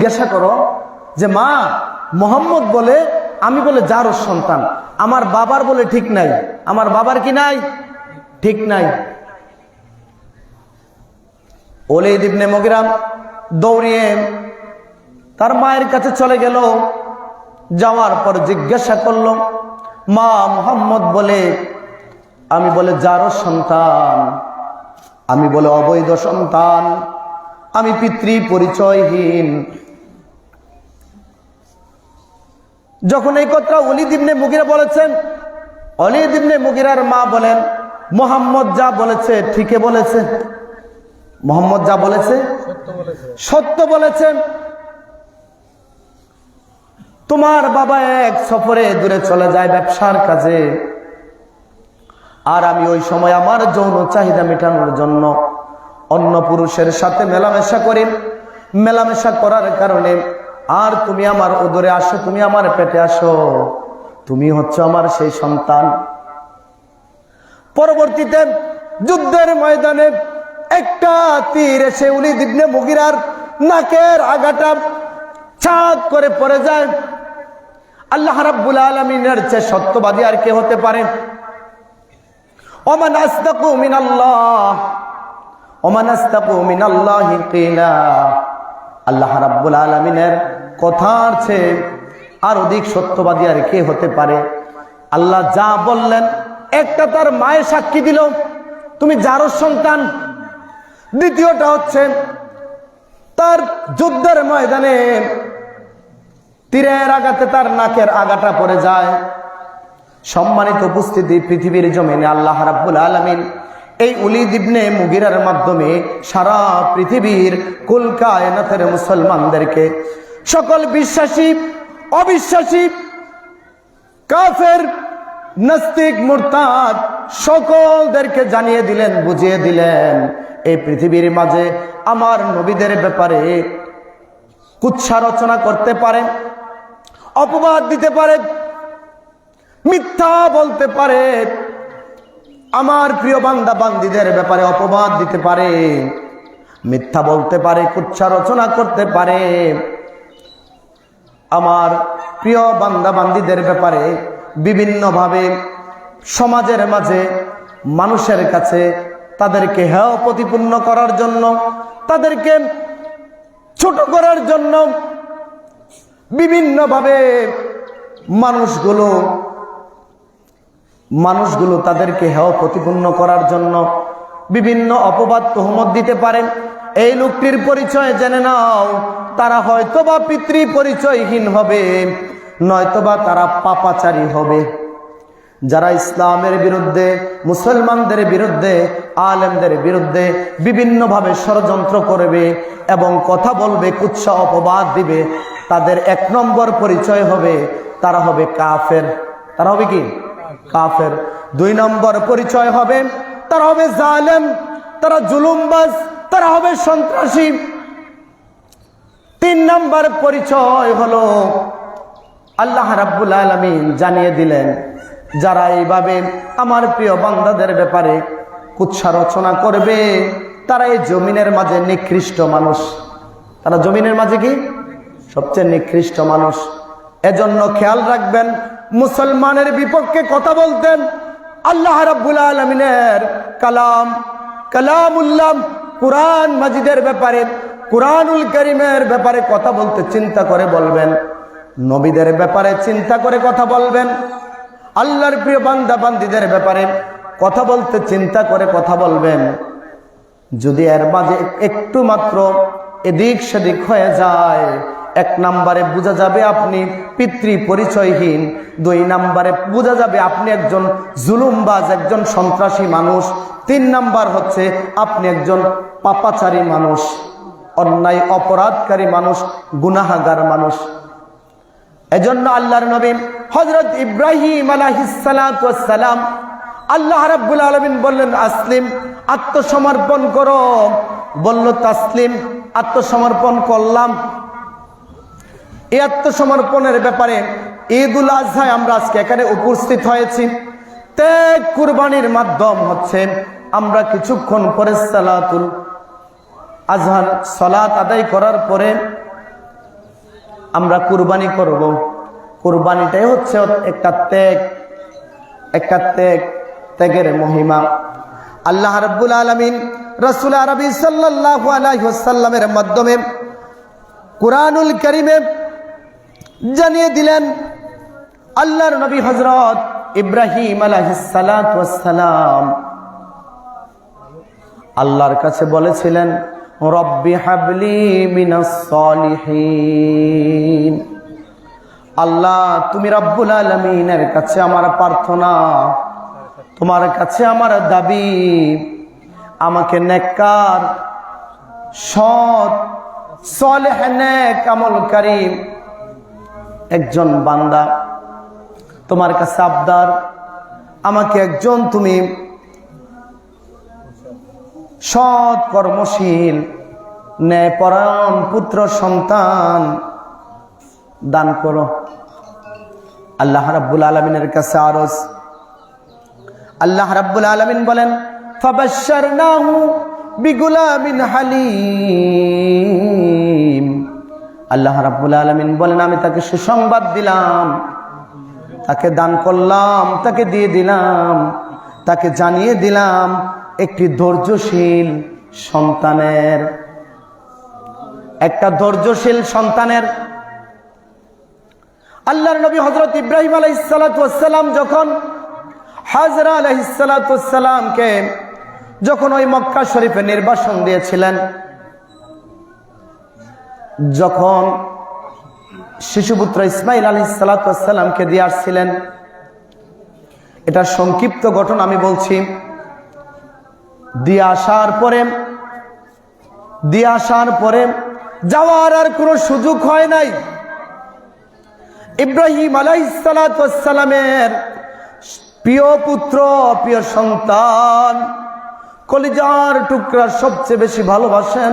জিজ্ঞাসা করো যে মা, মোহাম্মদ বলে আমি বলে যারও সন্তান, আমার বাবার বলে ঠিক নাই, আমার বাবার কি নাই, ঠিক নাই। ওলীদ ইবনে মুগীরা দৌড়িয়ে তার মায়ের কাছে চলে গেল। যাওয়ার পর জিজ্ঞাসা করলো, মা, মুহাম্মদ বলে আমি বলে যারও সন্তান, আমি বলে অবৈধ সন্তান, আমি পিতৃ পরিচয়হীন। যখন এই কথা ওলীদ ইবনে মুগীরা বলেছেন, ওলীদ ইবনে মুগীরার মা বলেন, মুহাম্মদ যা বলেছে ঠিকই বলেছে, মুহাম্মদ যা বলেছে সত্য বলেছেন। তোমার বাবা এক সফরে দূরে চলে যায় ব্যবসার কাজে, আর আমি ওই সময় আমার যৌন চাহিদা মেটানোর জন্য অন্য পুরুষের সাথে মেলামেশা করি। মেলামেশা করার কারণে আর তুমি আমার উদরে আসো, তুমি আমার পেটে আসো, তুমি হচ্ছে আমার সেই সন্তান। পরবর্তীতে যুদ্ধের ময়দানে একটা তীর এসে ওলীদ ইবনে মুগীরার নাকের আগাটা ছাদ করে পড়ে যায়। আল্লাহ রাব্বুল আলামিনের চেয়ে সত্যবাদী আর কে হতে পারে? ওমান আসদাকু মিনাল্লাহ, ওমান আসদাকু মিনাল্লাহি কিলা। আল্লাহ রাব্বুল আলামিনের কথার চেয়ে আর অধিক সত্যবাদী আর কে হতে পারে? আল্লাহ যা বললেন, একটা তার মায়ের সাক্ষী দিল তুমি যারও সন্তান, দ্বিতীয়টা হচ্ছে তার যুদ্ধের ময়দানে তীরের আঘাতে তার নাকের আগাটা পড়ে যায়। সম্মানিত উপস্থিতি, পৃথিবীর জমিনে আল্লাহ রাব্বুল আলামিন এই ওলীদ ইবনে মুগীরার মাধ্যমে সারা পৃথিবীর কুল কায়নাতের মুসলমানদেরকে, সকল বিশ্বাসী অবিশ্বাসী কাফের নাস্তিক মুরতাদ সকলদেরকে জানিয়ে দিলেন, বুঝিয়ে দিলেন, এই পৃথিবীর মাঝে আমার নবীদের ব্যাপারে কুৎসা রচনা করতে পারে, অপবাদ দিতে পারে, মিথ্যা বলতে পারে, আমার প্রিয় বান্দা বান্দীদের ব্যাপারে অপবাদ দিতে পারে, মিথ্যা বলতে পারে, কুৎসা রচনা করতে পারে, আমার প্রিয় বান্দা বান্দীদের ব্যাপারে বিভিন্নভাবে সমাজের মাঝে মানুষের কাছে তাদেরকে হেয় প্রতিপন্ন করার জন্য, তাদেরকে ছোট করার জন্য বিভিন্নভাবে মানুষগুলো তাদেরকে হেয় প্রতিপন্ন করার জন্য বিভিন্ন অপবাদ তোহমত দিতে পারেন। এই লোকটির পরিচয় জেনে নাও, তারা হয়তোবা পিতৃ পরিচয়হীন হবে, নয়তোবা তারা পাপাচারী হবে। যারা ইসলামের বিরুদ্ধে, মুসলমানদের বিরুদ্ধে, আলেমদের বিরুদ্ধে বিভিন্নভাবে ষড়যন্ত্র করবে এবং কথা বলবে, কুৎসা অপবাদ দিবে, তাদের এক নম্বর পরিচয় হবে তারা হবে কাফের। তারা হবে কি? কাফের। দুই নম্বর পরিচয় হবে তারা হবে জালেম, তারা জুলুমবাজ, তারা হবে সন্ত্রাসী। তিন নম্বর পরিচয় হলো আল্লাহ রাব্বুল আলামিন জানিয়ে দিলেন, যারা এইভাবে আমার প্রিয় বান্দাদের ব্যাপারে কুৎসা রচনা করবে তারা এই জমিনের মাঝে নিকৃষ্ট মানুষ। তারা জমিনের মাঝে কি? সবচেয়ে নিকৃষ্ট মানুষ। এজন্য খেয়াল রাখবেন, মুসলমানের বিপক্ষে কথা বলতেন আল্লাহ রাব্বুল আলামিনের কালামুল্লাহ কুরআন মাজিদের ব্যাপারে, কুরআনুল কারীমের ব্যাপারে কথা বলতে চিন্তা করে বলবেন, নবীদের ব্যাপারে চিন্তা করে কথা বলবেন, আল্লাহর প্রিয় বান্দা বান্দীদের ব্যাপারে কথা বলতে চিন্তা করে কথা বলবেন। যদি এর মাঝে একটু মাত্র এদিক সেদিক হয়ে যায়, এক নম্বরে বোঝা যাবে আপনি পিতৃ পরিচয়হীন, দুই নম্বরে বোঝা যাবে আপনি একজন জুলুমবাজ, একজন সন্ত্রাসী মানুষ, তিন নম্বর হচ্ছে আপনি একজন পাপাচারী মানুষ, অন্যায় অপরাধকারী মানুষ, গুনাহগার মানুষ। এজন্য আল্লাহর নবী হযরত ইব্রাহিম আলাইহিস সালাতু ওয়াস সালাম, আল্লাহ রাব্বুল আলামিন বললেন আসলিম, আত্মসমর্পণ করো। বলল তাসলিম, আত্মসমর্পণ করলাম। এই আত্মসমর্পণের ব্যাপারে ঈদুল আজহায় আমরা আজকে এখানে উপস্থিত হয়েছি। ত্যাগ কুরবানির মাধ্যম হচ্ছে আমরা কিছুক্ষণ পরে সালাতুল আজহার সালাত আদায় করার পরে আমরা কুরবানি করব। কুরবানিটাই হচ্ছে একটা ত্যাগ, একটা ত্যাগের মহিমা। আল্লাহ রাব্বুল আলামিন রাসূল আরবি সাল্লাল্লাহু আলাইহি ওয়াসাল্লামের মাধ্যমে কুরআনুল কারীমে জানিয়ে দিলেন, আল্লাহর নবী হযরত ইব্রাহিম আলাইহিস সালাতু ওয়াস সালাম আল্লাহর কাছে বলেছিলেন, রব্বি হাবলি মিনাস সলিহিন। আল্লাহ, তুমি রব্বুল আলামিনের কাছে আমার প্রার্থনা, তোমার কাছে আমার দাবি, আমাকে নেককার, সৎ, সালেহ, নেক আমলকারী একজন বান্দা, তোমার কাছে আবদার, আমাকে একজন তুমি সৎ কর্মশীল ন্যায়পরায়ণ পুত্র সন্তান দান করো। আল্লাহ রাব্বুল আলামিনের কাছে আরজ। আল্লাহ রাব্বুল আলামিন বলেন, ফাবাশশারনাহু বিগুলামিন হালিম। আল্লাহ রাব্বুল আলামিন বলেন, আমি তাকে সুসংবাদ দিলাম, তাকে দান করলাম, তাকে দিয়ে দিলাম, তাকে জানিয়ে দিলাম একটি ধৈর্যশীল সন্তানের, একটা ধৈর্যশীল সন্তানের। আল্লাহর নবী হযরত ইব্রাহিম আলাইহিস সালাতু ওয়াস সালাম যখন হাজরা আলাইহিস সালাতু ওয়াস সালামকে যখন ওই মক্কা শরীফে নির্বাসন দিয়েছিলেন, যখন শিশুপুত্র ইসমাইল আলাইহিস সালাতু ওয়াস সালামকে দিয়ে আসছিলেন, এটা সংক্ষিপ্ত ঘটনা আমি বলছি। দিয়ে আসার পরে যাওয়ার আর কোনো সুযোগ হয় নাই। ইব্রাহিম আলাইহিস সালাতু ওয়াস সালামের প্রিয় পুত্র, প্রিয় সন্তান, কলিজার টুকরা সবচেয়ে বেশি ভালোবাসেন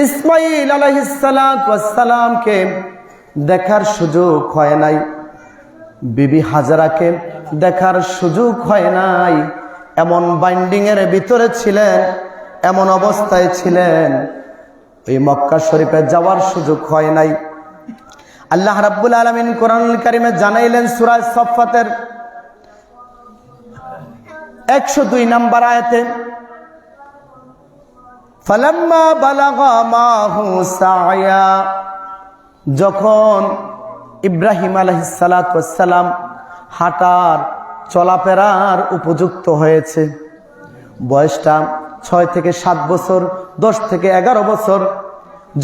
ইসমাইল আলাইহিস সালাতু ওয়াস সালামকে দেখার সুযোগ হয় নাই, বিবি হাজারাকে দেখার সুযোগ হয় নাই। এমন বাইন্ডিং এর ভিতরে ছিলেন, এমন অবস্থায় ছিলেন, এই মক্কা শরীফে যাওয়ার সুযোগ হয় নাই। আল্লাহ রাব্বুল আলামিন কোরআনুল কারীমে জানাইলেন সূরা সাফফাতের 102 নম্বর আয়াতে, ফালাম্মা বালাগা মাহু সায়া, যখন ইব্রাহিম আলাইহিস সালাতু ওয়াস সালাম হাঁটার চলাফেরার উপযুক্ত হয়েছে, বয়সটা 6 থেকে 7 বছর, 10 থেকে 11 বছর,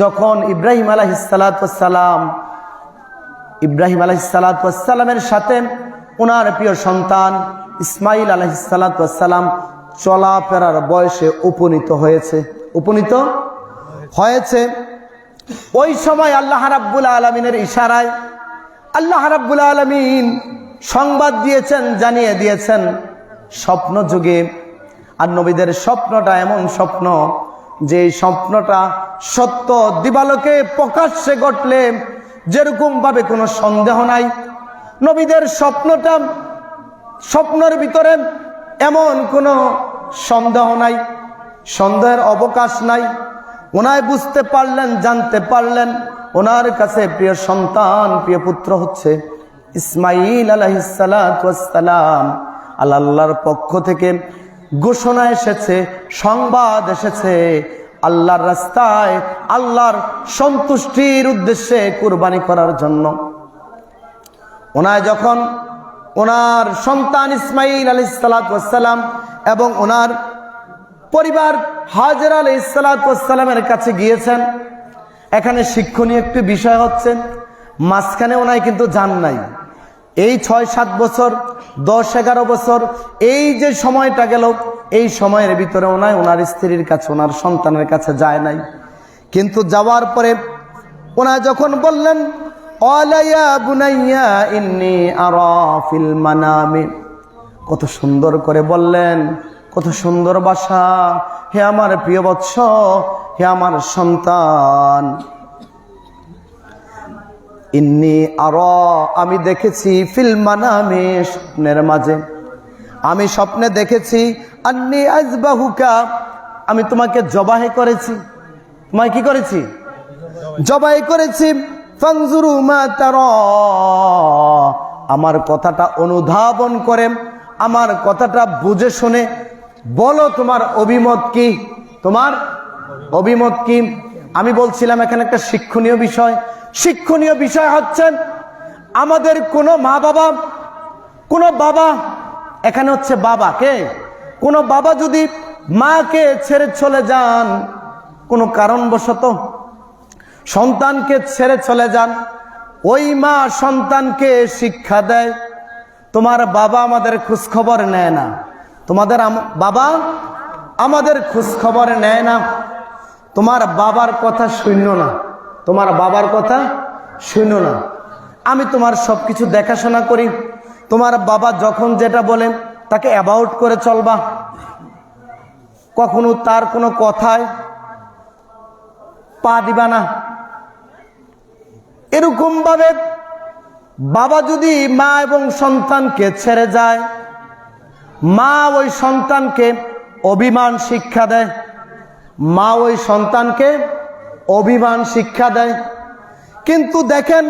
যখন ইব্রাহিম আলাইহিস সালাতু ওয়াস সালামের সাথে ওনার প্রিয় সন্তান ইসমাইল আলাইহিস সালাতু ওয়াস সালাম চলাফেরার বয়সে উপনীত হয়েছে, ওই সময় আল্লাহ রাব্বুল আলামিনের ইশারায় আল্লাহ রাব্বুল আলামিন সংবাদ দিয়েছেন, জানিয়ে দিয়েছেন স্বপ্ন যুগে। আর নবীদের স্বপ্নটা এমন স্বপ্ন যে স্বপ্নটা সত্য দিবালোকে প্রকাশ্যে ঘটলে যেরকম ভাবে কোনো সন্দেহ নাই, নবীদের স্বপ্নটা, স্বপ্নের ভিতরে এমন কোনো সন্দেহ নাই, সন্দেহের অবকাশ নাই। ওনায় বুঝতে পারলেন, জানতে পারলেন ওনার কাছে প্রিয় সন্তান, প্রিয় পুত্র হচ্ছে ইসমাইল আলাইহিস সালাতু ওয়াস সালাম। আল্লাহর পক্ষ থেকে ঘোষণা এসেছে, সংবাদ এসেছে, আল্লাহর রাস্তায় আল্লাহর সন্তুষ্টির উদ্দেশ্যে কুরবানি করার জন্য। ওনায় যখন ওনার সন্তান ইসমাইল আলাইহিস সালাতু ওয়াস সালাম এবং ওনার পরিবার হাজরা আলাইহিস সালাতু ওয়াস সালামের কাছে গিয়েছেন, এখানে শিক্ষণীয় একটি বিষয় হচ্ছে, মাঝখানে ওনায় কিন্তু যান নাই। এই 6-7 বছর, 10-11 বছর, এই যে সময়টা গেল, এই সময়ের ভিতরে ওনায় ওনার স্ত্রীর কাছে, ওনার সন্তানের কাছে যায় নাই। কিন্তু যাওয়ার পরে ওনা যখন বললেন, আলাইয়া বুনাইয়া ইন্নী আরা ফিল মানামি, কত সুন্দর করে বললেন, কত সুন্দর ভাষা, হে আমার প্রিয় বৎস, হে আমার সন্তান, ইন্নী আরা, আমি দেখেছি, ফিল মানামি, স্বপ্নের মাঝে আমি স্বপ্নে দেখেছি, আন্নী আযবাহুকা, আমি তোমাকে জবাহ করেছি। তোমায় কি করেছি? জবাহ করেছি। ফানজুরু মা তারা, আমার কথাটা অনুধাবন করে, আমার কথাটা বুঝে শুনে বলো তোমার অভিমত কি, তোমার অভিমত কি। আমি বলছিলাম এখানে একটা শিক্ষণীয় বিষয়। শিক্ষণীয় বিষয় হচ্ছে আমাদের কোনো মা বাবা, কোনো বাবা, এখানে হচ্ছে বাবা কে, কোনো বাবা যদি মাকে ছেড়ে চলে যান, কোনো কারণবশত সন্তানকে ছেড়ে চলে যান, ওই মা সন্তানকে শিক্ষা দেয়, তোমার বাবা আমাদের খোঁজখবর নেয় না, তোমাদের বাবা আমাদের খোঁজখবর নেয় না, তোমার বাবার কথা শুনো না, তোমার বাবার কথা শুনো না, আমি তোমার সবকিছু দেখাশোনা করি, তোমার বাবা যখন যেটা বলেন তাকে অ্যাবাউট করে চলবা, কখনো তার কোনো কথায় পা দিবা না। এরকম ভাবে বাবা যদি মা এবং সন্তানকে ছেড়ে যায়, মা ওই সন্তানকে অভিমান শিক্ষা দেয়, মা ওই সন্তানকে অভিমান শিক্ষা দেয়। কিন্তু দেখেন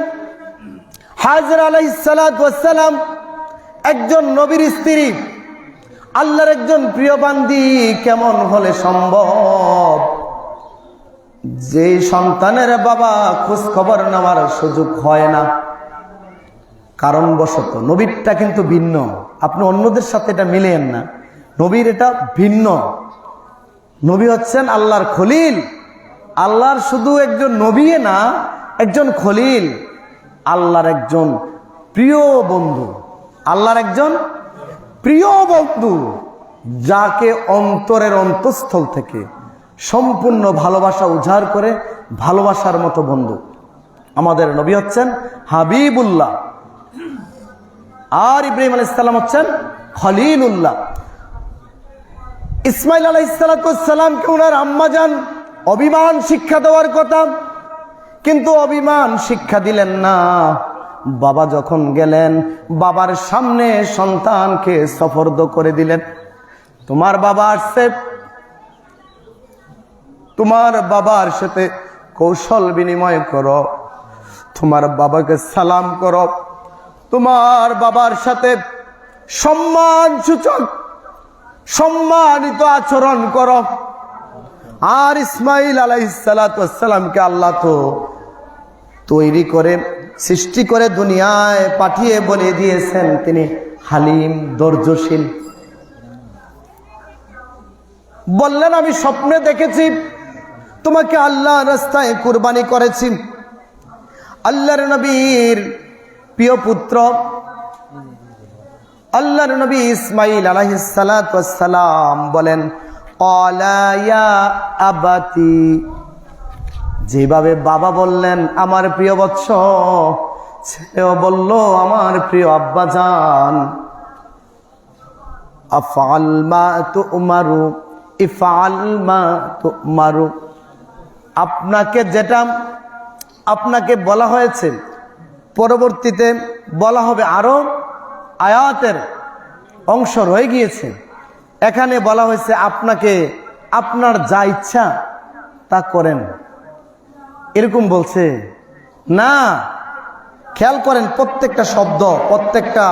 হাজরা আলাইহিস সালাতু ওয়াস সালাম একজন নবীর স্ত্রী, আল্লাহর একজন প্রিয় বান্দি, কেমন হলে সম্ভব যে সন্তানের বাবা খোঁজ খবর নেওয়ার সুযোগ হয় না? কারণবশত। নবীরটা কিন্তু ভিন্ন, আপনি অন্যদের সাথে এটা মিলেন না, নবীর এটা ভিন্ন। নবী হচ্ছেন আল্লাহর খলিল, আল্লাহর শুধু একজন নবী না, একজন খলিল, আল্লাহর একজন প্রিয় বন্ধু, আল্লাহর একজন প্রিয় বন্ধু, যাকে অন্তরের অন্তঃস্থল থেকে সম্পূর্ণ ভালোবাসা উজাড় করে ভালোবাসার মতো বন্ধু। আমাদের নবী হচ্ছেন হাবিবুল্লাহ, আর ইব্রাহিম আলাইহিস সালাম হচ্ছেন খলিলুল্লাহ। ইসমাইল আলাইহিস সালামকে ওনার আম্মাজান অভিমান শিক্ষা দেওয়ার কথা, কিন্তু অভিমান শিক্ষা দিলেন না। বাবা যখন গেলেন, বাবার সামনে সন্তানকে সফরদ করে দিলেন, তোমার বাবা আসছে, তোমার বাবার সাথে কৌশল বিনিময় করো, তোমার বাবাকে সালাম করো, তোমার বাবার সাথে সম্মান সূচক সম্মানিত আচরণ করো। আর ইসমাইল আলাইহিস সালাতু ওয়াস সালামকে আল্লাহ তো তৈরি করে সৃষ্টি করে দুনিয়ায় পাঠিয়ে বলে দিয়েছেন তিনি হালিম, ধৈর্যশীল। বললেন আমি স্বপ্নে দেখেছি তোমাকে আল্লাহর রাস্তায় কুরবানি করেছি। আল্লাহর নবীর প্রিয় পুত্র আল্লাহর নবী ইসমাইল আলাইহিস সালাতু ওয়াস সালাম বলেন ক্বালা ইয়া আবাতি, যেভাবে বাবা বললেন আমার প্রিয় বৎস, ছেলেও বলল আমার প্রিয় আব্বাজান। আফআল মা তুমারু ইফআল মা তুমারু, আপনাকে যেটা আপনাকে বলা হয়েছে, পরবর্তীতে বলা হবে, আরো আয়াতের অংশ রয়ে গিয়েছে, এখানে বলা হয়েছে আপনাকে আপনার যা ইচ্ছা তা করেন, এরকম বলছে না। খেয়াল করেন প্রত্যেকটা শব্দ, প্রত্যেকটা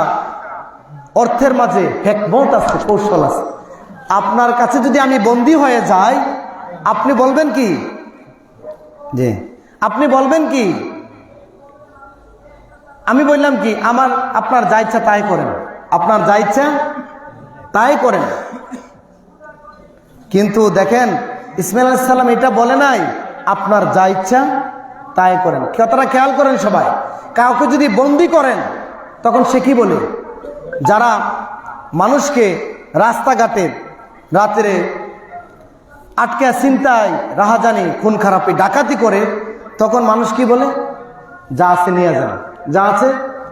অর্থের মাঝে হিকমত আছে, কৌশল আছে। আপনার কাছে যদি আমি বন্দী হয়ে যাই, আপনি বলবেন কি? জি, আপনি বলবেন কি? আমি বললাম কি আপনার যা ইচ্ছা তাই করেন, আপনার যা ইচ্ছা তাই করেন। কিন্তু দেখেন ইসমাইল আলাইহিস সালাম এটা বলে নাই আপনার যা ইচ্ছা তাই করেন। কথাটা খেয়াল করেন সবাই। কাউকে যদি বন্দী করেন তখন সে কি বলে? যারা মানুষকে রাস্তাঘাটে রাত্রে আটকে চিন্তায় রাহাজানি খুন খারাপি ডাকাতি করে, তখন মানুষ কি বলে? যা আছে নিয়ে যান, যা আছে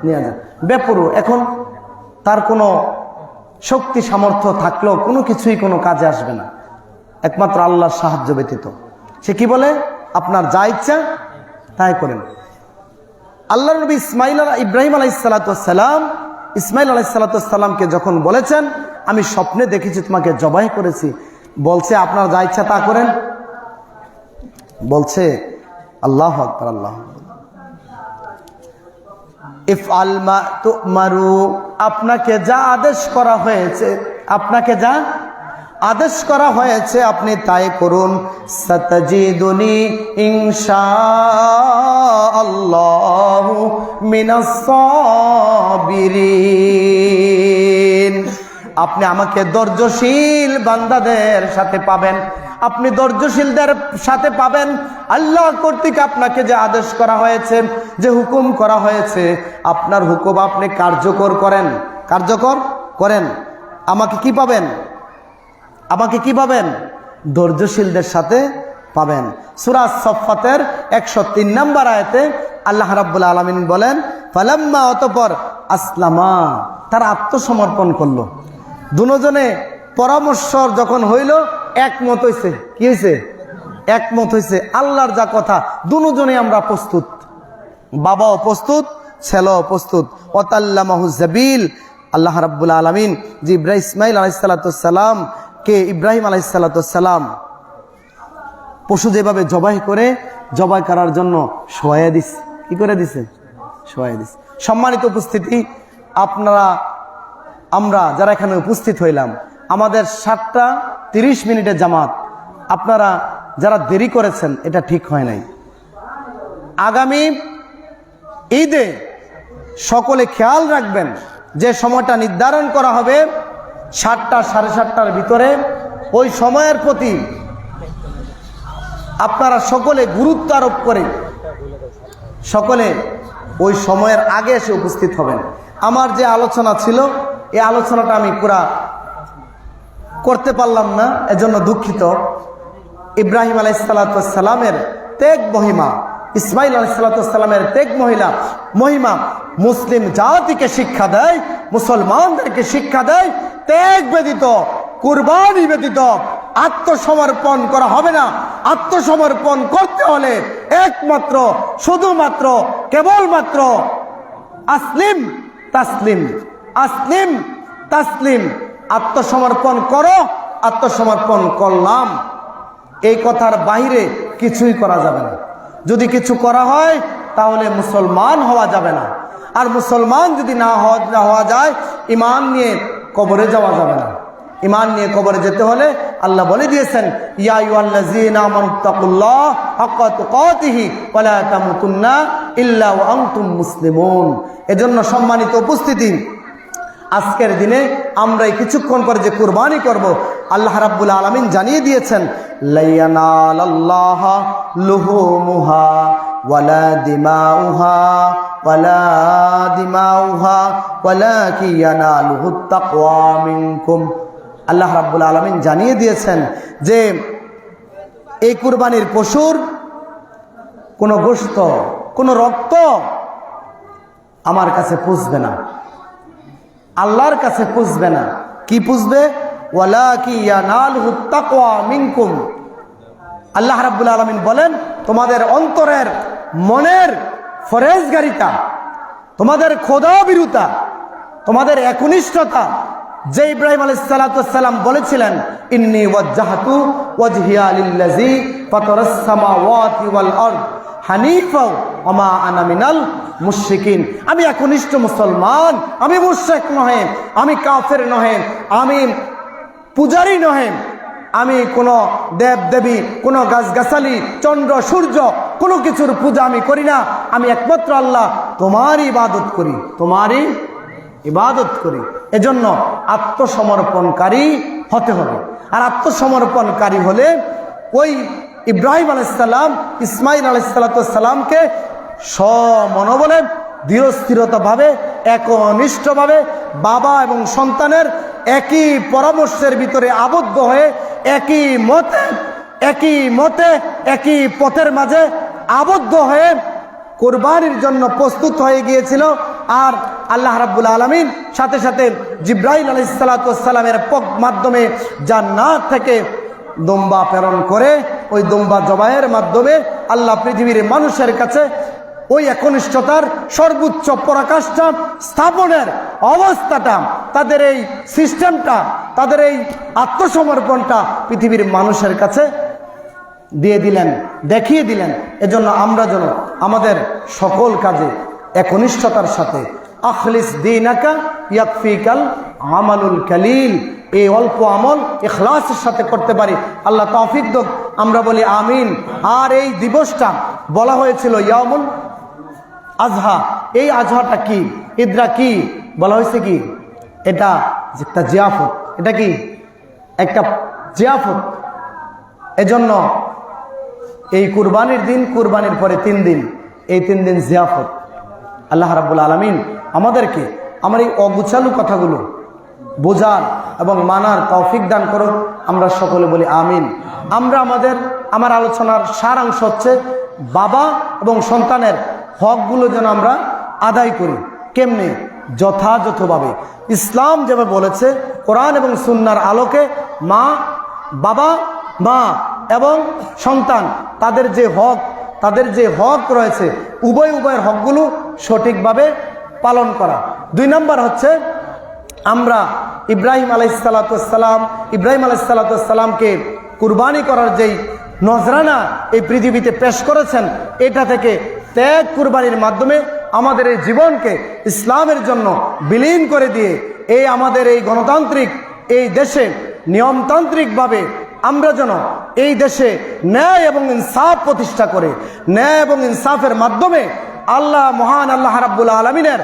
নিয়ে যান। বেপরু, এখন তার কোনো শক্তি সামর্থ্য থাকলেও কোনো কিছুই কোনো কাজে আসবে না, একমাত্র আল্লাহর সাহায্য ব্যতীত। সে কি বলে? আপনার যা ইচ্ছা তাই করেন। আল্লাহ নবী ইব্রাহিম আলাইহিস সালাতু ওয়াস সালাম ইসমাইল আলাইহিস সালাতু ওয়াস সালামকে যখন বলেছেন আমি স্বপ্নে দেখেছি তোমাকে জবাই করেছি, বলছে আপনার যা ইচ্ছা তা করেন, বলছে আল্লাহু আকবার, আল্লাহু আকবার। ইফআল মা তুমারু, আপনাকে যা আদেশ করা হয়েছে, আপনাকে যা আদেশ করা হয়েছে আপনি তাই করুন। সাতাজিদুনি ইনশাআল্লাহু মিনাস সাবিরিন। আপনি আমাকে ধৈর্যশীল বান্দাদের সাথে পাবেন, আপনি ধৈর্যশীলদের সাথে পাবেন। আল্লাহ কর্তৃক আপনাকে যে আদেশ করা হয়েছে, যে হুকুম করা হয়েছে, আপনার হুকুম আপনি কার্যকর করেন, কার্যকর করেন, আমাকে কি পাবেন? আমাকে কি পাবেন? ধৈর্যশীলদের সাথে পাবেন। সূরা সাফফাতের 103 নম্বর আয়াতে আল্লাহ রাব্বুল আলামিন বলেন, ফালাম্মা, অতঃপর, আসলামা, তারা আত্মসমর্পণ করলো। দুজনে পরামর্শ যখন হইল, একমত হইছে। কি হইছে? একমত হইছে। আল্লাহর যা কথা, দুজনে আমরা প্রস্তুত, বাবাও প্রস্তুত, ছেলেও প্রস্তুত। ওয়াতাল্লামাহু যাবিল, আল্লাহ রাব্বুল আলামিন যে ইসমাঈল আলাইহিস সালাম কে, ইব্রাহিম আলাইহিস সালাম পশু যেভাবে জবাই করার জন্য শোয়া দিছে, কি করে দিছে? শোয়া দিছে। সম্মানিত উপস্থিতি, আমরা যারা এখানে উপস্থিত হইলাম, আমাদের 7:30 জামাত, আপনারা যারা দেরি করেছেন এটা ঠিক হয় নাই। আগামী ঈদে সকলে খেয়াল রাখবেন যে সময়টা নির্ধারণ করা হবে 7টা সাড়ে 7টার ভিতরে, ওই সময়ের প্রতি আপনারা সকলে গুরুত্ব আরোপ করে সকলে ওই সময়ের আগে এসে উপস্থিত হবেন। আমার যে আলোচনা ছিল, এই আলোচনাটা আমি পুরা করতে পারলাম না, এজন্য দুঃখিত। ইব্রাহিম আলাইহিস সালামের ত্যাগ মহিমা, ইসমাঈল আলাইহিস সালামের ত্যাগ মহিমা মুসলিম জাতিকে শিক্ষা দেয়, মুসলমানদেরকে শিক্ষা দেয়। ত্যাগ ব্যতীত, কুরবানি ব্যতীত আত্মসমর্পণ করা হবে না। আত্মসমর্পণ করতে হলে একমাত্র, শুধুমাত্র, কেবলমাত্র আসলিম তাসলিম, আসলিম তাসলিম, আত্মসমর্পণ করো, আত্মসমর্পণ করলাম, এই কথার বাইরে কিছুই করা যাবে না। যদি কিছু করা হয় তাহলে মুসলমান হওয়া যাবে না। আর মুসলমান যদি না হওয়া যায়, ঈমান নিয়ে কবরে যাওয়া যাবে না। ঈমান নিয়ে কবরে যেতে হলে আল্লাহ বলে দিয়েছেন, ইয়া আইয়ুহাল্লাযীনা আমানুত্তাকুল্লাহ হাক্কা তুকাতিহি ওয়া লা তামুতুন্না ইল্লা ওয়া আনতুম মুসলিমুন। এজন্য সম্মানিত উপস্থিতি, আজকের দিনে আমরা কিছুক্ষণ পরে যে কুরবানি করব, আল্লাহ রাব্বুল আলামিন জানিয়ে দিয়েছেন, লা ইয়ানালাল্লাহা লুহুমুহা ওয়ালা দিমাউহা ওয়ালাকিন ইয়ানালুহুত তাকওয়া মিনকুম। আল্লাহ রাব্বুল আলামিন জানিয়ে দিয়েছেন যে এই কুরবানির পশুর কোনো গোশত, কোনো রক্ত আমার কাছে পুষবে না, আল্লাহর কাছে পুষবে না। কি পুষবে? ওয়ালাকিন ইয়ানালুহুত তাকওয়া মিনকুম। আল্লাহ রাব্বুল আলামিন বলেন, তোমাদের অন্তরের, মনের ফরেজগারিতা, তোমাদের খোদাভীরুতা, তোমাদের একনিষ্ঠতা, যে ইব্রাহিম আলাইহিস সালাম বলেছিলেন, ইন্নী ওয়াজ্জাহতু ওয়াজহিয়া লিল্লাযী ফাতারাস সামাওয়াতি ওয়াল আরদ হানিফা ওয়া মা আনা মিনাল মুশরিকিন। আমি একনিষ্ঠ মুসলমান, আমি মুশরিক নহে, আমি কাফের নহে, আমি পূজারী নহে, আমি কোনো দেব দেবী, কোনো গাছগাছালি, চন্দ্র সূর্য, কোনো কিছুর পূজা আমি করি না। আমি একমাত্র আল্লাহ তোমারই ইবাদত করি, তোমারই ইবাদত করি। এজন্য আত্মসমর্পণকারী হতে হবে। আর আত্মসমর্পণকারী হলে ওই ইব্রাহিম আলাইহিস সালাম, ইসমাঈল আলাইহিস সালামকে সমনোবলে, দৃঢ়স্থিরতাভাবে, একনিষ্ঠভাবে বাবা এবং সন্তানের একই পরামর্শের ভিতরে আবদ্ধ হয়ে একই মতে একই পথের মাঝে আবদ্ধ হয়ে কুরবানির জন্য প্রস্তুত হয়ে গিয়েছিল। আর আল্লাহ রাব্বুল আলামিন সাথে সাথে জিবরাইল আলাইহিস সালামের মাধ্যমে জান্নাত থেকে দুম্বা প্রেরণ করে ওই দুম্বা জবাইয়ের মাধ্যমে আল্লাহ পৃথিবীর মানুষের কাছে ওই একনিষ্ঠতার সর্বোচ্চ পরাকাষ্ঠা স্থাপনের অবস্থাটা, তাদের এই সিস্টেমটা, তাদের এই আত্মসমর্পণটা পৃথিবীর মানুষের কাছে দিয়ে দিলেন, দেখিয়ে দিলেন। এজন্য আমরা যেন আমাদের সকল কাজে একনিষ্ঠতার সাথে, আখলিস দীনাকা ইয়াকফিকাল আমালুল কালিল, এই অল্প আমল ইখলাসের সাথে করতে পারি। আল্লাহ তৌফিক দাও, আমরা বলি আমিন। আর এই দিবসটা বলা হয়েছিল ইয়াউমুল আজহা। এই আজহাটা কি, ঈদটা কি বলা হয়েছে? কি এটা? একটা জিয়াফত। এটা কি? একটা জিয়াফত। এজন্য এই কুরবানির দিন, কুরবানির পরে 3 দিন, এই 3 দিন জিয়াফত। আল্লাহ রাব্বুল আলামিন আমাদেরকে আমার এই অগুছালু কথাগুলো বোঝার এবং মানার তৌফিক দান করুন। আমরা সকলে বলি আমিন। আমার আলোচনার সারাংশ হচ্ছে বাবা এবং সন্তানের হকগুলো যেন আমরা আদায় করি। কেমনে? যথাযথভাবে ইসলাম যেভাবে বলেছে, কোরআন এবং সুন্নাহর আলোকে বাবা মা এবং সন্তান তাদের যে হক রয়েছে, উভয়ের হকগুলো সঠিকভাবে পালন করা। 2 নম্বর হচ্ছে আমরা ইব্রাহিম আলাইহিসসালামকে কুরবানি করার যেই নজরানা এই পৃথিবীতে পেশ করেছেন, এটা থেকে ত্যাগ কুরবানির মাধ্যমে আমাদের এই জীবনকে ইসলামের জন্য বিলীন করে দিয়ে আমাদের এই গণতান্ত্রিক এই দেশে নিয়মতান্ত্রিকভাবে আমরা যেন এই দেশে ন্যায় এবং ইনসাফ প্রতিষ্ঠা করে, ন্যায় এবং ইনসাফের মাধ্যমে মহান আল্লাহ রাব্বুল আলামিনের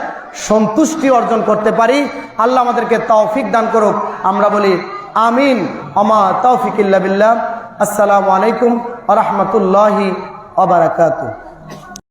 সন্তুষ্টি অর্জন করতে পারি। আল্লাহ আমাদেরকে তৌফিক দান করুক। আমরা বলি আমিন। আমা তৌফিক ইল্লা বিল্লাহ। আসসালামু আলাইকুম ওয়া রাহমাতুল্লাহি ওয়া বারাকাতুহু।